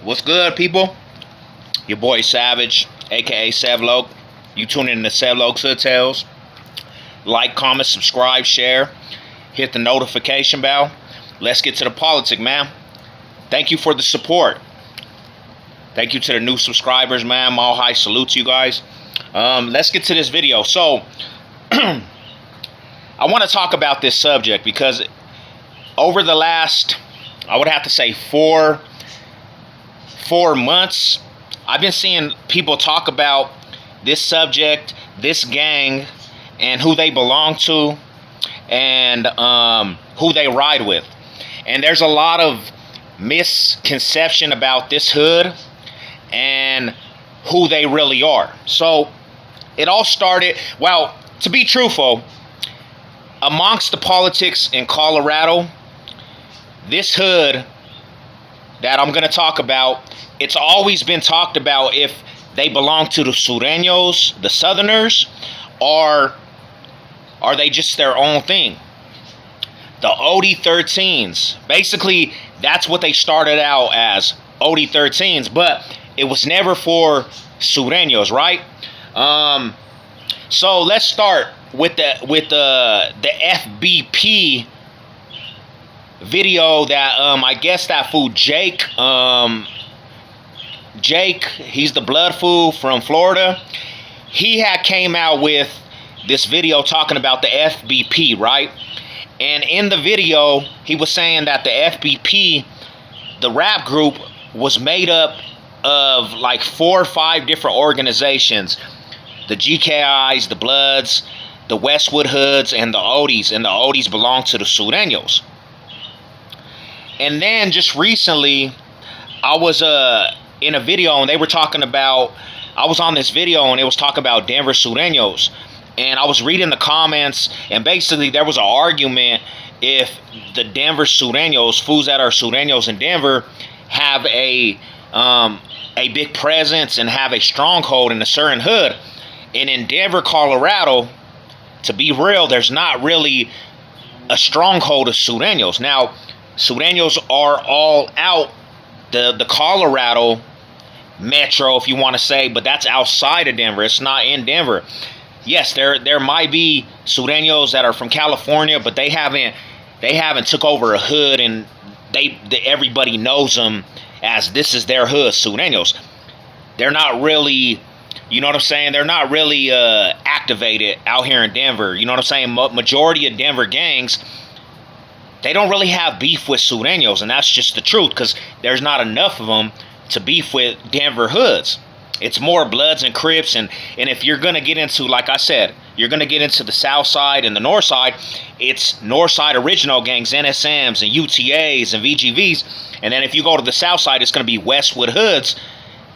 What's good, people? Your boy Savage, aka Sevlok. You tune in to Sevlok's Hood Tales. Like, comment, subscribe, share. Hit the notification bell. Let's get to the politics, man. Thank you for the support. Thank you to the new subscribers, man. Mile high salute to you guys. Let's get to this video. So, I want to talk about this subject because over the last, I would have to say, four months, I've been seeing people talk about this subject, this gang, and who they belong to, and who they ride with. And there's a lot of misconception about this hood and who they really are. So it all started, well, to be truthful, amongst the politics in Colorado, this hood that I'm going to talk about, it's always been talked about if they belong to the Surenos, the Southerners, or are they just their own thing? The Oldie 13s. Basically, that's what they started out as, Oldie 13s, but it was never for Surenos, right? So let's start with the FBP video that I guess that fool Jake, he's the blood fool from Florida. He had came out with this video talking about the FBP, right? And in the video, he was saying that the FBP, the rap group, was made up of like 4 or 5 different organizations. The GKIs, the Bloods, the Westwood Hoods, and the Oldies. And the Oldies belong to the Surenos. And then just recently, I was in a video and they were talking about, I was on this video and it was talking about Denver Surenos. And I was reading the comments, and basically there was an argument if the Denver Surenos, fools that are Surenos in Denver, have a big presence and have a stronghold in a certain hood. And in Denver, Colorado, to be real, there's not really a stronghold of Surenos. Now, Surenos are all out the Colorado metro, if you want to say, but that's outside of Denver. It's not in Denver. Yes, there might be Surenos that are from California, but they haven't took over a hood and everybody knows them as this is their hood, Surenos. They're not really, you know what I'm saying? They're not really activated out here in Denver. You know what I'm saying? Majority of Denver gangs, they don't really have beef with Surenos, and that's just the truth because there's not enough of them to beef with Denver hoods. It's more Bloods and Crips, and if you're going to get into, like I said, you're going to get into the South Side and the North Side, it's North Side original gangs, NSMs and UTAs and VGVs, and then if you go to the South Side, it's going to be Westwood Hoods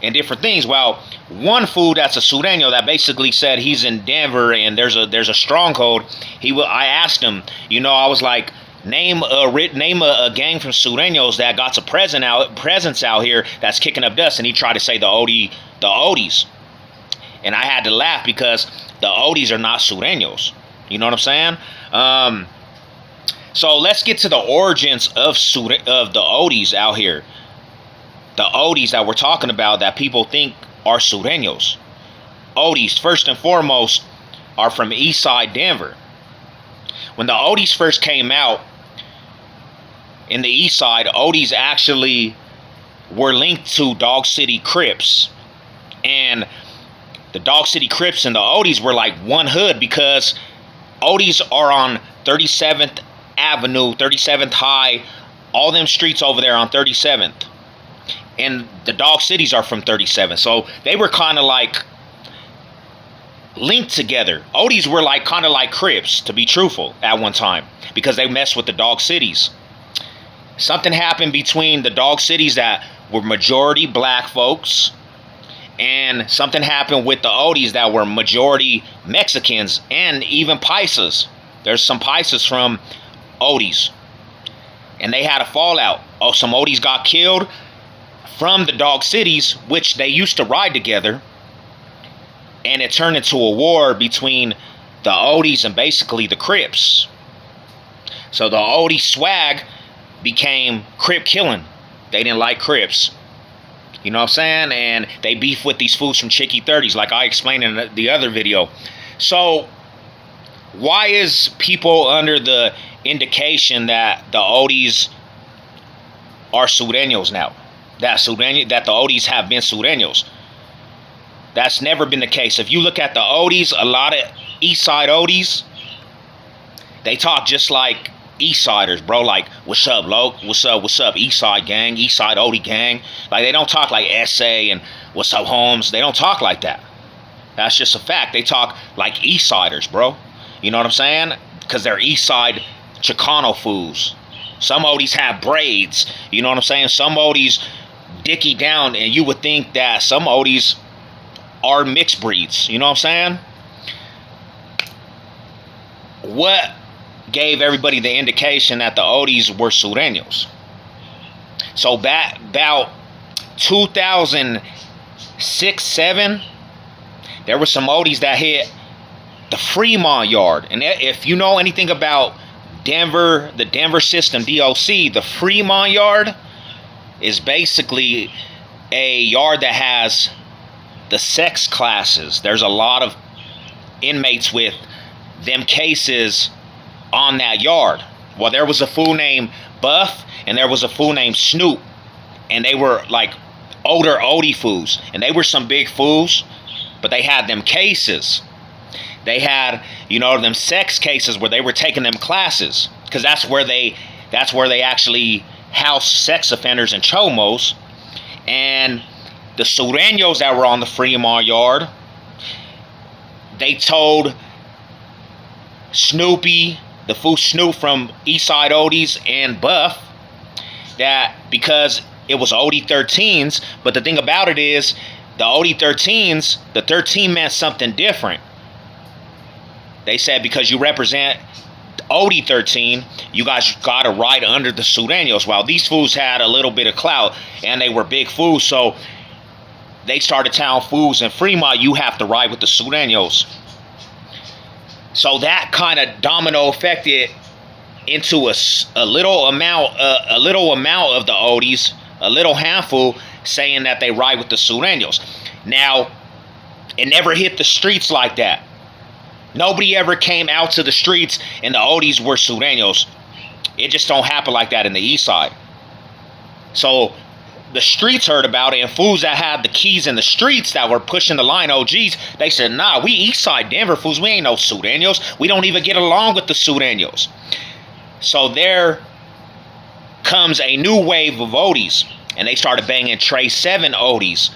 and different things. Well, one fool that's a Sureno that basically said he's in Denver and there's a stronghold, I asked him, I was like, name a gang from Surenos that got a presence out here that's kicking up dust, and he tried to say the Oldies, and I had to laugh because the Oldies are not Surenos. You know what I'm saying? So let's get to the origins of the Oldies out here. The Oldies that we're talking about that people think are Surenos. Oldies, first and foremost, are from East Side Denver. When the Oldies first came out in the East Side, Oldies actually were linked to Dog City Crips. And the Dog City Crips and the Oldies were like one hood because Oldies are on 37th Avenue, 37th High, all them streets over there on 37th. And the Dog Cities are from 37th. So they were kind of like linked together. Oldies were like kind of like Crips, to be truthful, at one time, because they messed with the Dog Cities. Something happened between the Dog Cities that were majority black folks, and something happened with the Oldies that were majority Mexicans and even Paisas. There's some Paisas from Oldies, and they had a fallout. Oh, some Oldies got killed from the Dog Cities, which they used to ride together, and it turned into a war between the Oldies and basically the Crips. So the Oldie swag became Crip killing. They didn't like Crips. You know what I'm saying? And they beef with these foods from Chicky 30s, like I explained in the other video. So why is people under the indication that the Oldies are Surenos now? That the Oldies have been Surenos. That's never been the case. If you look at the Oldies, a lot of East Side Oldies, they talk just like East Siders, bro. Like, what's up, Loke? What's up, East Side gang, East Side Oldie gang. Like, they don't talk like SA and what's up, Holmes. They don't talk like that. That's just a fact. They talk like East Siders, bro. You know what I'm saying? Because they're East Side Chicano fools. Some Oldies have braids. You know what I'm saying? Some Oldies dicky down, and you would think that some Oldies are mixed breeds. You know what I'm saying? What gave everybody the indication that the Oldies were Surenos? So back about 2006-07, there were some Oldies that hit the Fremont yard. And if you know anything about Denver, the Denver system, DOC, the Fremont yard is basically a yard that has the sex classes. There's a lot of inmates with them cases on that yard. Well, there was a fool named Buff and there was a fool named Snoop, and they were like older oldie fools, and they were some big fools, but they had them cases. They had, you know, them sex cases where they were taking them classes, because that's where they actually house sex offenders and chomos. And the Surenos that were on the Fremont yard, they told Snoopy, the fool Snoop from Eastside Oldies, and Buff, that because it was Oldie 13s, but the thing about it is, the Oldie 13s, the 13 meant something different. They said, because you represent Oldie 13, you guys got to ride under the Surenos. While these fools had a little bit of clout, and they were big fools, so they started telling fools in Fremont, you have to ride with the Surenos. So that kind of domino affected into a little amount of the Oldies, a little handful, saying that they ride with the Surenos. Now, it never hit the streets like that. Nobody ever came out to the streets and the Oldies were Surenos. It just don't happen like that in the East Side. So the streets heard about it, and fools that had the keys in the streets that were pushing the line OGs, they said, nah, we East Side Denver fools, we ain't no Surenos. We don't even get along with the Surenos. So there comes a new wave of Oldies, and they started banging Trey 7 Oldies,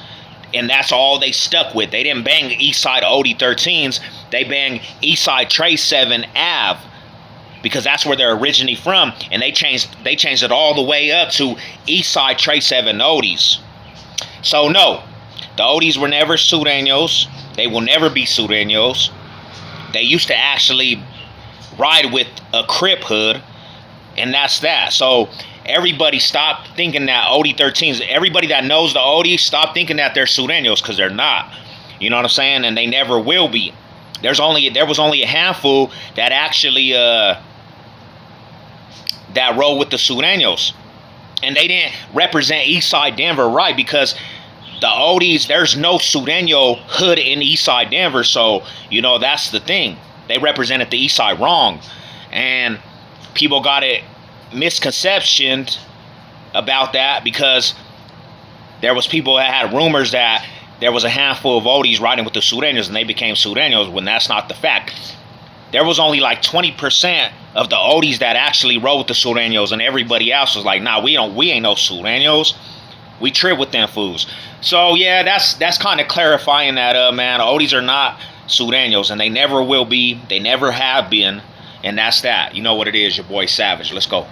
and that's all they stuck with. They didn't bang Eastside Oldie 13s, they banged Eastside Trey 7 Ave, because that's where they're originally from, and they changed it all the way up to Eastside Trey 7 Oldies. So no, the Oldies were never Surenos. They will never be Surenos. They used to actually ride with a Crip hood, and that's that. So everybody stop thinking that Oldie 13s, everybody that knows the Oldies, stop thinking that they're Surenos, because they're not. You know what I'm saying? And they never will be. There was only a handful that actually that rode with the Surenos, and they didn't represent Eastside Denver right, because the Oldies, there's no Sureno hood in Eastside Denver. So you know, that's the thing, they represented the Eastside wrong, and people got it misconceptioned about that, because there was people that had rumors that there was a handful of Oldies riding with the Surenos and they became Surenos, when that's not the fact. There was only like 20% of the Oldies that actually rode with the Surenos, and everybody else was like, nah, we ain't no Surenos. We trip with them fools. So yeah, that's kind of clarifying that, man. Oldies are not Surenos, and they never will be. They never have been, and that's that. You know what it is, your boy Savage. Let's go.